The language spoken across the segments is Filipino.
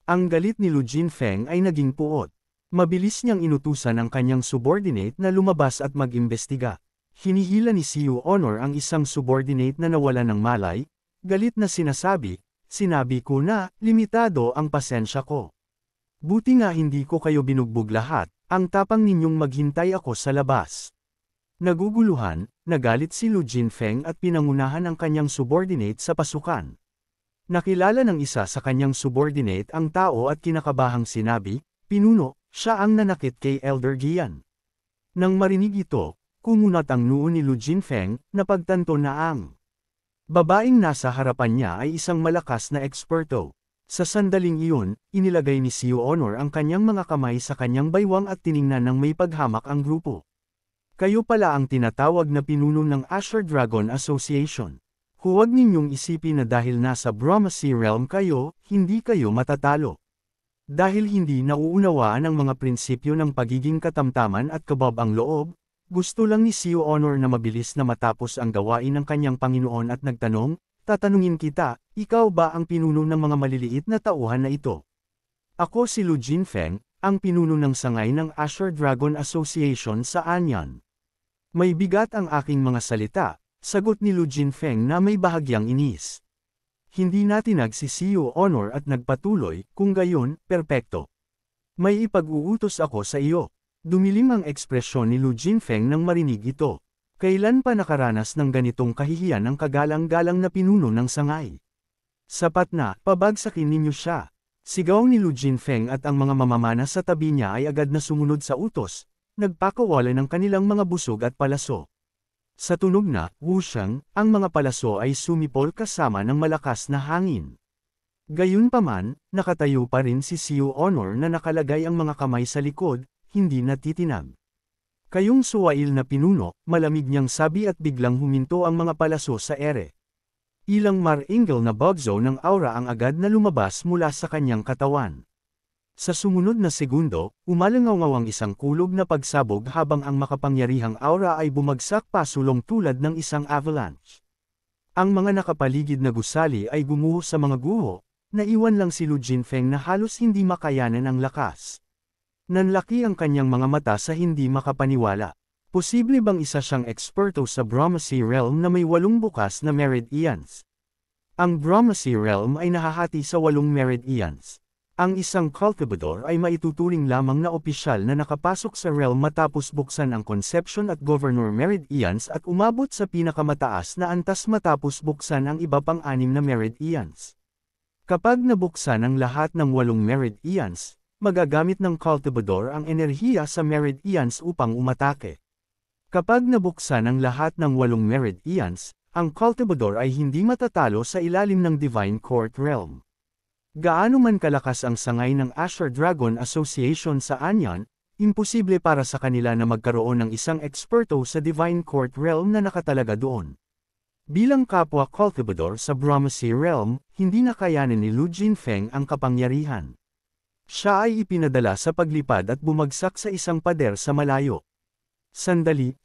Ang galit ni Lu Jinfeng ay naging puot. Mabilis niyang inutusan ang kanyang subordinate na lumabas at mag-imbestiga. Hinihila ni Siu Honor ang isang subordinate na nawala ng malay, galit na sinabi ko na, limitado ang pasensya ko. Buti nga hindi ko kayo binugbog lahat, ang tapang ninyong maghintay ako sa labas. Naguguluhan, nagalit si Lu Jinfeng at pinangunahan ang kanyang subordinate sa pasukan. Nakilala ng isa sa kanyang subordinate ang tao at kinakabahang sinabi, "Pinuno, siya ang nanakit kay Elder Gian." Nang marinig ito, kumunat ang noo ni Lu Jinfeng, napagtanto na ang babaeng nasa harapan niya ay isang malakas na eksperto. Sa sandaling iyon, inilagay ni Siu Honor ang kanyang mga kamay sa kanyang baywang at tiningnan ng may paghamak ang grupo. Kayo pala ang tinatawag na pinuno ng Azure Dragon Association. Huwag ninyong isipin na dahil nasa Brahma Sea Realm kayo, hindi kayo matatalo. Dahil hindi nauunawaan ang mga prinsipyo ng pagiging katamtaman at kabab ang loob, gusto lang ni Siu Honor na mabilis na matapos ang gawain ng kanyang Panginoon at nagtanong, "Tatanungin kita, ikaw ba ang pinuno ng mga maliliit na tauhan na ito?" "Ako si Lu Jinfeng, ang pinuno ng sangay ng Azure Dragon Association sa Anyan." "May bigat ang aking mga salita," sagot ni Lu Jinfeng na may bahagyang inis. Hindi natinag si Siu Honor at nagpatuloy, "Kung gayon, perpekto. May ipag-uutos ako sa iyo." Dumilim ang ekspresyon ni Lu Jinfeng nang marinig ito. Kailan pa nakaranas ng ganitong kahihiyan ang kagalang-galang na pinuno ng sangay? "Sapat na, pabagsakin ninyo siya." Sigaw ni Lu Jinfeng at ang mga mamamana sa tabi niya ay agad na sumunod sa utos, nagpakawala ng kanilang mga busog at palaso. Sa tunog na wushang, ang mga palaso ay sumipol kasama ng malakas na hangin. Gayunpaman, nakatayo pa rin si Siu Honor na nakalagay ang mga kamay sa likod, hindi natitinag. "Kayong suwail na pinuno," malamig niyang sabi at biglang huminto ang mga palaso sa ere. Ilang mar-ingle na bugzo ng aura ang agad na lumabas mula sa kanyang katawan. Sa sumunod na segundo, umalangaw ang isang kulog na pagsabog habang ang makapangyarihang aura ay bumagsak pasulong tulad ng isang avalanche. Ang mga nakapaligid na gusali ay gumuho sa mga guho, naiwan lang si Lu Jinfeng na halos hindi makayanan ang lakas. Nanlaki ang kanyang mga mata sa hindi makapaniwala. Posible bang isa siyang eksperto sa Brahma Sea Realm na may 8 bukas na Meridians? Ang Brahma Sea Realm ay nahahati sa 8 Meridians. Ang isang cultivador ay maituturing lamang na opisyal na nakapasok sa realm matapos buksan ang Conception at Governor Meridians at umabot sa pinakamataas na antas matapos buksan ang iba pang 6 na Meridians. Kapag nabuksan ang lahat ng 8 Meridians, magagamit ng cultivador ang enerhiya sa Meridians upang umatake. Kapag nabuksan ang lahat ng 8 Meridians, ang cultivador ay hindi matatalo sa ilalim ng Divine Court Realm. Gaano man kalakas ang sangay ng Azure Dragon Association sa Anyan, imposible para sa kanila na magkaroon ng isang eksperto sa Divine Court Realm na nakatalaga doon. Bilang kapwa cultivador sa Brahma Sea Realm, hindi nakayanan ni Lu Jinfeng ang kapangyarihan. Siya ay ipinadala sa paglipad at bumagsak sa isang pader sa malayo. Sandali,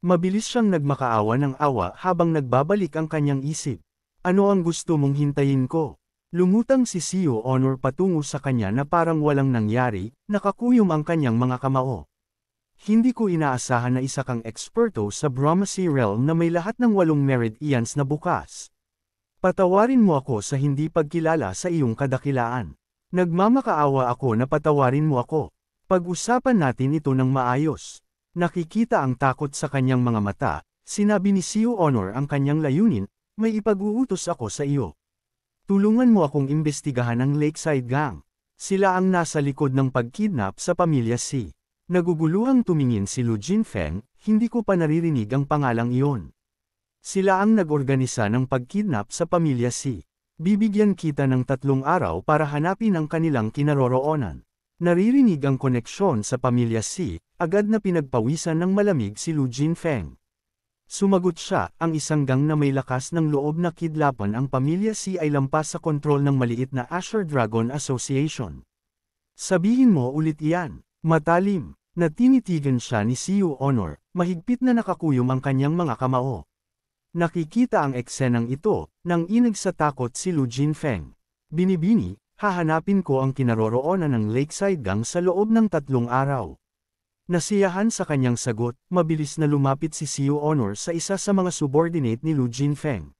mabilis siyang nagmakaawa ng awa habang nagbabalik ang kanyang isip. "Ano ang gusto mong hintayin ko?" Lumutang si Siu Honor patungo sa kanya na parang walang nangyari, nakakuyom ang kanyang mga kamao. "Hindi ko inaasahan na isa kang eksperto sa Brahma Sea Realm na may lahat ng 8 Meridians na bukas. Patawarin mo ako sa hindi pagkilala sa iyong kadakilaan. Nagmamakaawa ako na patawarin mo ako. Pag-usapan natin ito ng maayos." Nakikita ang takot sa kanyang mga mata, sinabi ni Siu Honor ang kanyang layunin, "May ipag-uutos ako sa iyo. Tulungan mo akong imbestigahan ang Lakeside Gang. Sila ang nasa likod ng pagkidnap sa pamilya Si." Naguguluhang tumingin si Lu Jinfeng, "Hindi ko pa naririnig ang pangalang iyon." "Sila ang nag-organisa ng pagkidnap sa pamilya Si. Bibigyan kita ng 3 araw para hanapin ang kanilang kinaroroonan." Naririnig ang koneksyon sa pamilya Si, agad na pinagpawisan ng malamig si Lu Jinfeng. Sumagot siya, "Ang isang gang na may lakas ng loob na kidlapan ang pamilya Si ay lampas sa kontrol ng maliit na Azure Dragon Association." "Sabihin mo ulit iyan." Matalim, na tinitigan siya ni Siu Honor, mahigpit na nakakuyom ang kanyang mga kamao. Nakikita ang eksenang ito, nang inag sa takot si Lu Jinfeng. Binibini, hahanapin ko ang kinaroroonan ng Lakeside Gang sa loob ng 3 araw. Nasiyahan sa kanyang sagot, mabilis na lumapit si Siu Honor sa isa sa mga subordinate ni Lu Jinfeng.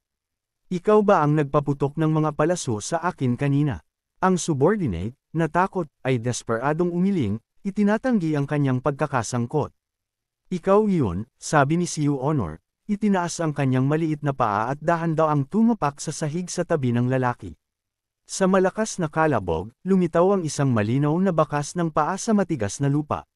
Ikaw ba ang nagpaputok ng mga palaso sa akin kanina? Ang subordinate, natakot, ay desperadong umiling, itinatanggi ang kanyang pagkakasangkot. Ikaw iyon, sabi ni Siu Honor, itinaas ang kanyang maliit na paa at dahan-daang tumapak sa sahig sa tabi ng lalaki. Sa malakas na kalabog, lumitaw ang isang malinaw na bakas ng paa sa matigas na lupa.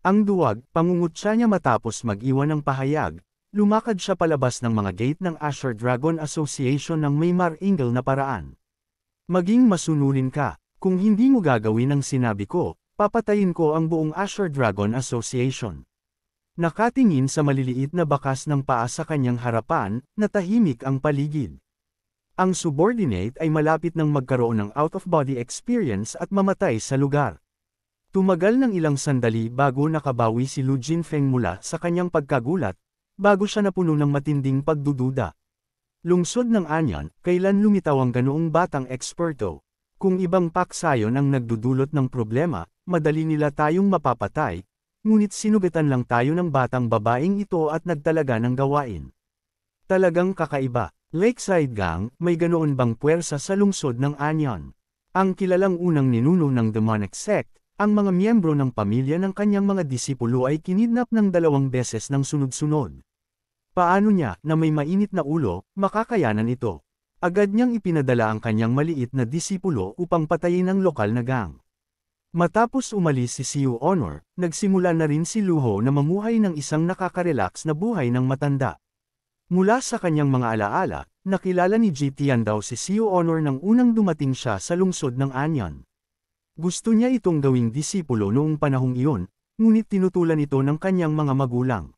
Ang duwag, pangungutya niya matapos mag-iwan ng pahayag, lumakad siya palabas ng mga gate ng Azure Dragon Association ng may maringal na paraan. Maging masunurin ka, kung hindi mo gagawin ang sinabi ko, papatayin ko ang buong Azure Dragon Association. Nakatingin sa maliliit na bakas ng paa sa kanyang harapan, natahimik ang paligid. Ang subordinate ay malapit nang magkaroon ng out-of-body experience at mamatay sa lugar. Tumagal ng ilang sandali bago nakabawi si Lu Jinfeng mula sa kanyang pagkagulat, bago siya napuno ng matinding pagdududa. Lungsod ng Anyan, kailan lumitaw ang ganoong batang eksperto? Kung ibang paksayon ang nagdudulot ng problema, madali nila tayong mapapatay, ngunit sinugatan lang tayo ng batang babaeng ito at nagtalaga ng gawain. Talagang kakaiba. Lakeside Gang, may ganoon bang puwersa sa lungsod ng Anyan? Ang kilalang unang ninuno ng demonic sect, ang mga miyembro ng pamilya ng kanyang mga disipulo ay kinidnap ng 2 beses ng sunod-sunod. Paano niya, na may mainit na ulo, makakayanan ito? Agad niyang ipinadala ang kanyang maliit na disipulo upang patayin ang lokal na gang. Matapos umalis si Siu Honor, nagsimula na rin si Luho na mamuhay ng isang nakaka-relax na buhay ng matanda. Mula sa kanyang mga alaala, nakilala ni Ji Tiandao si Siu Honor nang unang dumating siya sa lungsod ng Anyan. Gusto niya itong gawing disipulo noong panahong iyon, ngunit tinutulan ito ng kanyang mga magulang.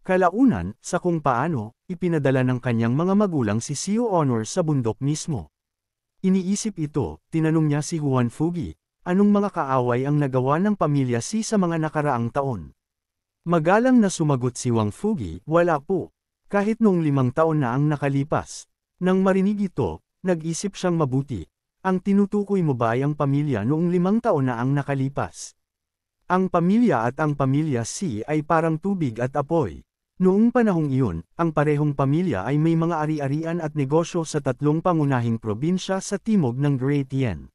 Kalaunan, sa kung paano, ipinadala ng kanyang mga magulang si Siu Honor sa bundok mismo. Iniisip ito, tinanong niya si Huan Fugi, anong mga kaaway ang nagawa ng pamilya Si sa mga nakaraang taon. Magalang na sumagot si Wang Fugi, wala po. Kahit noong 5 taon na ang nakalipas. Nang marinig ito, nag-isip siyang mabuti. Ang tinutukoy mo ba ay ang pamilya noong 5 taon na ang nakalipas? Ang pamilya at ang pamilya Si ay parang tubig at apoy. Noong panahong iyon, ang parehong pamilya ay may mga ari-arian at negosyo sa 3 pangunahing probinsya sa timog ng Great Yen.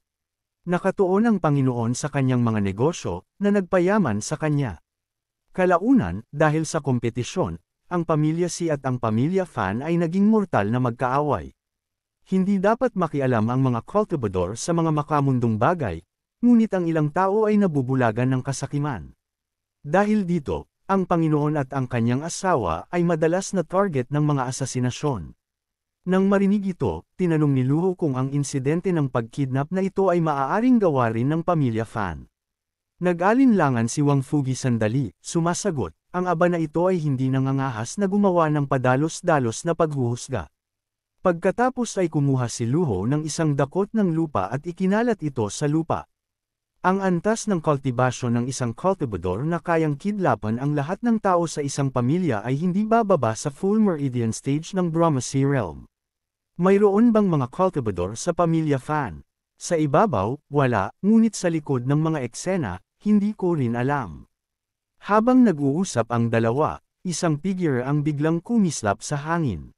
Nakatuon ang Panginoon sa kanyang mga negosyo, na nagpayaman sa kanya. Kalaunan, dahil sa kompetisyon, ang pamilya Si at ang pamilya Fan ay naging mortal na magkaaway. Hindi dapat makialam ang mga cultivador sa mga makamundong bagay, ngunit ang ilang tao ay nabubulagan ng kasakiman. Dahil dito, ang Panginoon at ang kanyang asawa ay madalas na target ng mga asasinasyon. Nang marinig ito, tinanong ni Luho kung ang insidente ng pagkidnap na ito ay maaaring gawa rin ng pamilya Fan. Nag-alinlangan si Wang Fugi sandali, sumasagot, ang aba na ito ay hindi nangangahas na gumawa ng padalos-dalos na paghuhusga. Pagkatapos ay kumuha si Luho ng isang dakot ng lupa at ikinalat ito sa lupa. Ang antas ng kultibasyon ng isang cultivador na kayang kidlapan ang lahat ng tao sa isang pamilya ay hindi bababa sa full meridian stage ng Brahmasi realm. Mayroon bang mga cultivador sa pamilya Fan? Sa ibabaw, wala, ngunit sa likod ng mga eksena, hindi ko rin alam. Habang nag-uusap ang dalawa, isang figure ang biglang kumislap sa hangin.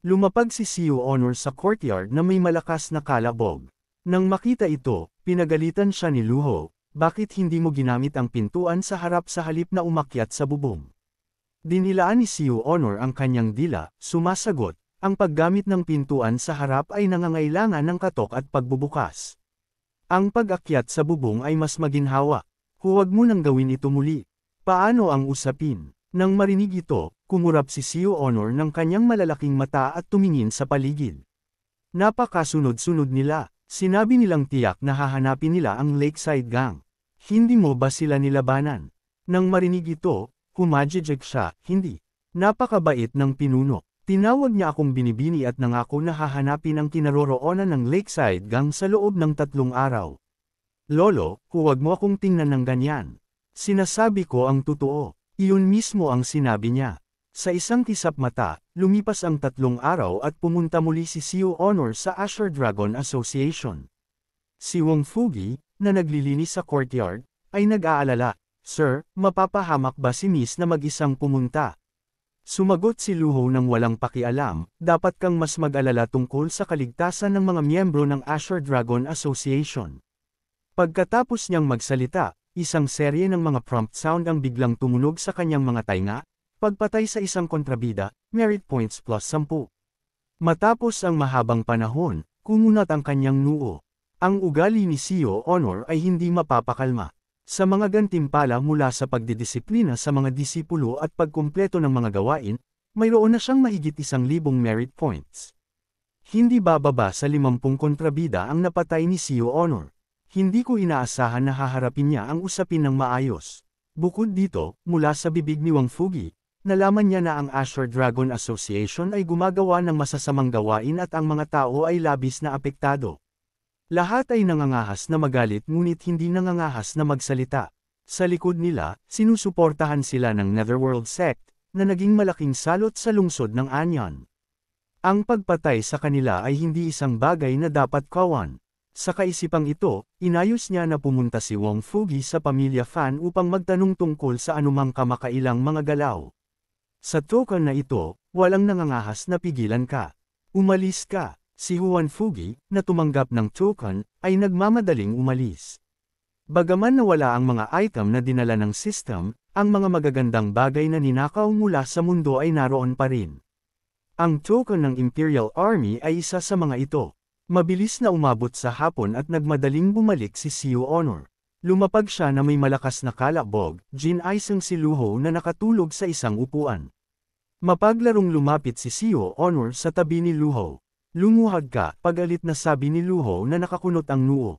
Lumapag si Siu Honor sa courtyard na may malakas na kalabog. Nang makita ito, pinagalitan siya ni Luho, bakit hindi mo ginamit ang pintuan sa harap sa halip na umakyat sa bubong? Dinilaan ni Siu Honor ang kanyang dila, sumasagot, ang paggamit ng pintuan sa harap ay nangangailangan ng katok at pagbubukas. Ang pag-akyat sa bubong ay mas maginhawa. Huwag mo nang gawin ito muli. Paano ang usapin? Nang marinig ito, kumurap si Siu Honor ng kanyang malalaking mata at tumingin sa paligid. Napakasunod-sunod nila, sinabi nilang tiyak na hahanapin nila ang Lakeside Gang. Hindi mo ba sila nilabanan? Nang marinig ito, humajijig siya, hindi. Napakabait ng pinuno. Tinawag niya akong binibini at nangako na hahanapin ang kinaroroonan ng Lakeside Gang sa loob ng 3 araw. Lolo, huwag mo akong tingnan ng ganyan. Sinasabi ko ang totoo. Iyon mismo ang sinabi niya. Sa isang kisap mata, lumipas ang 3 araw at pumunta muli si Siu Honor sa Azure Dragon Association. Si Wong Fugi, na naglilinis sa courtyard, ay nag-aalala, "Sir, mapapahamak ba si Miss na mag-isang pumunta?" Sumagot si Luho ng walang pakialam, "Dapat kang mas mag-alala tungkol sa kaligtasan ng mga miyembro ng Azure Dragon Association." Pagkatapos niyang magsalita, isang serye ng mga prompt sound ang biglang tumunog sa kanyang mga tainga, pagpatay sa isang kontrabida, merit points plus 10. Matapos ang mahabang panahon, kumunat ang kanyang noo. Ang ugali ni Seo Honor ay hindi mapapakalma. Sa mga gantimpala mula sa pagdidisiplina sa mga disipulo at pagkumpleto ng mga gawain, mayroon na siyang mahigit 1,000 merit points. Hindi bababa sa 50 kontrabida ang napatay ni Seo Honor. Hindi ko inaasahan na haharapin niya ang usapin ng maayos. Bukod dito, mula sa bibig ni Wang Fugi, nalaman niya na ang Azure Dragon Association ay gumagawa ng masasamang gawain at ang mga tao ay labis na apektado. Lahat ay nangangahas na magalit ngunit hindi nangangahas na magsalita. Sa likod nila, sinusuportahan sila ng Netherworld Sect, na naging malaking salot sa lungsod ng Anyan. Ang pagpatay sa kanila ay hindi isang bagay na dapat kawan. Sa kaisipang ito, inayos niya na pumunta si Wong Fugi sa Pamilya Fan upang magtanong tungkol sa anumang kamakailang mga galaw. Sa token na ito, walang nangangahas na pigilan ka. Umalis ka. Si Huan Fugi, na tumanggap ng token, ay nagmamadaling umalis. Bagaman nawala ang mga item na dinala ng system, ang mga magagandang bagay na ninakaw mula sa mundo ay naroon pa rin. Ang token ng Imperial Army ay isa sa mga ito. Mabilis na umabot sa hapon at nagmadaling bumalik si Seo Honor. Lumapag siya na may malakas na kalabog, ginaisang si Luho na nakatulog sa isang upuan. Mapaglarong lumapit si Seo Honor sa tabi ni Luho. "Lumuhad ka," pagalit na sabi ni Luho na nakakunot ang noo.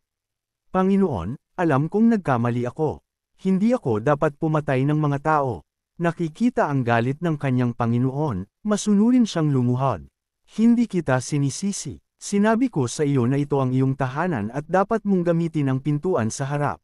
"Panginoon, alam kong nagkamali ako. Hindi ako dapat pumatay ng mga tao." Nakikita ang galit ng kanyang Panginoon, masunurin siyang lumuhad. "Hindi kita sinisisi. Sinabi ko sa iyo na ito ang iyong tahanan at dapat mong gamitin ang pintuan sa harap.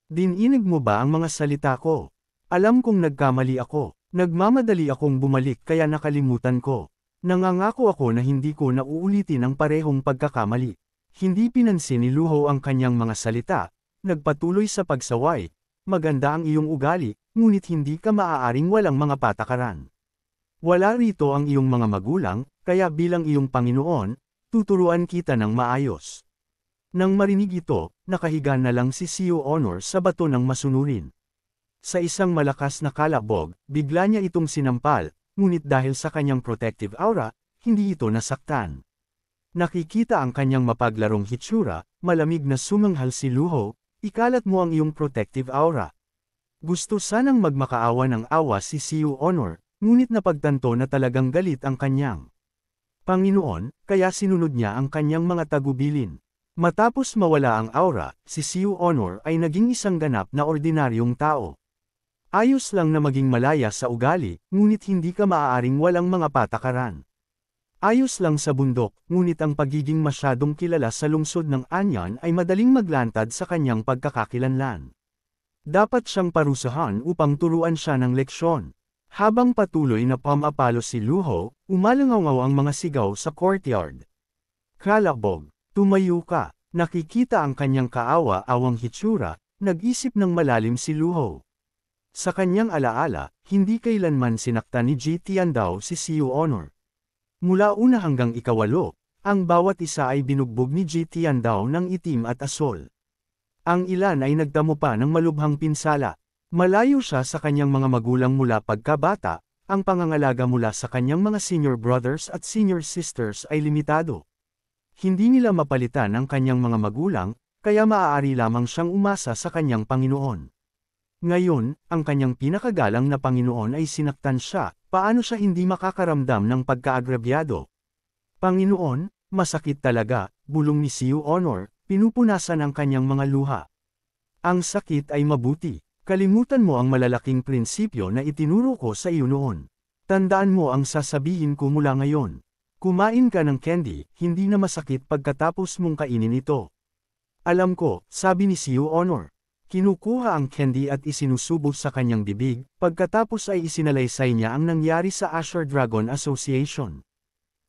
Dininig mo ba ang mga salita ko? Alam kong nagkamali ako. Nagmamadali akong bumalik kaya nakalimutan ko. Nangangako ako na hindi ko na uulitin ang parehong pagkakamali." Hindi pinansin ni Luho ang kanyang mga salita, nagpatuloy sa pagsaway, "Maganda ang iyong ugali, ngunit hindi ka maaaring walang mga patakaran. Wala rito ang iyong mga magulang, kaya bilang iyong Panginoon, tuturuan kita ng maayos." Nang marinig ito, nakahiga na lang si Seo Honor sa bato ng masunurin. Sa isang malakas na kalabog, bigla niya itong sinampal, ngunit dahil sa kanyang protective aura, hindi ito nasaktan. Nakikita ang kanyang mapaglarong hitsura, malamig na sumanghal si Luho, "Ikalat mo ang iyong protective aura." Gusto sanang magmakaawa ng awa si Seo Honor, ngunit napagtanto na talagang galit ang kanyang Panginoon, kaya sinunod niya ang kanyang mga tagubilin. Matapos mawala ang aura, si Seo Honor ay naging isang ganap na ordinaryong tao. Ayos lang na maging malaya sa ugali, ngunit hindi ka maaaring walang mga patakaran. Ayos lang sa bundok, ngunit ang pagiging masyadong kilala sa lungsod ng Anyan ay madaling maglantad sa kanyang pagkakakilanlan. Dapat siyang parusahan upang turuan siya ng leksyon. Habang patuloy na pumapalo si Luho, umalangaw ang mga sigaw sa courtyard. "Kalabog, tumayo ka." Nakikita ang kanyang kaawa-awang hitsura, nag-isip ng malalim si Luho. Sa kanyang alaala, hindi kailanman sinaktan ni Ji Tiandao si Seo Honor. Mula una hanggang ikawalo, ang bawat isa ay binugbog ni Ji Tiandao ng itim at asol. Ang ilan ay nagtamo pa ng malubhang pinsala. Malayo siya sa kanyang mga magulang mula pagkabata, ang pangangalaga mula sa kanyang mga senior brothers at senior sisters ay limitado. Hindi nila mapalitan ang kanyang mga magulang, kaya maaari lamang siyang umasa sa kanyang Panginoon. Ngayon, ang kanyang pinakagalang na Panginoon ay sinaktan siya, paano siya hindi makakaramdam ng pagkaagrabyado? "Panginoon, masakit talaga," bulong ni Seo Honor, pinupunasan ang kanyang mga luha. "Ang sakit ay mabuti. Kalimutan mo ang malalaking prinsipyo na itinuro ko sa iyo noon. Tandaan mo ang sasabihin ko mula ngayon. Kumain ka ng candy, hindi na masakit pagkatapos mong kainin ito." "Alam ko," sabi ni Seo Honor. Kinukuha ang candy at isinusubo sa kanyang bibig, pagkatapos ay isinalaysay niya ang nangyari sa Azure Dragon Association.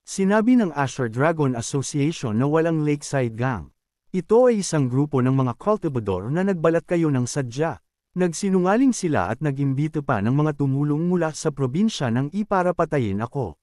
Sinabi ng Azure Dragon Association na walang Lakeside Gang. Ito ay isang grupo ng mga cultivador na nagbalat kayo ng sadya. Nagsinungaling sila at nag-imbita pa ng mga tumulong mula sa probinsya ng para patayin ako.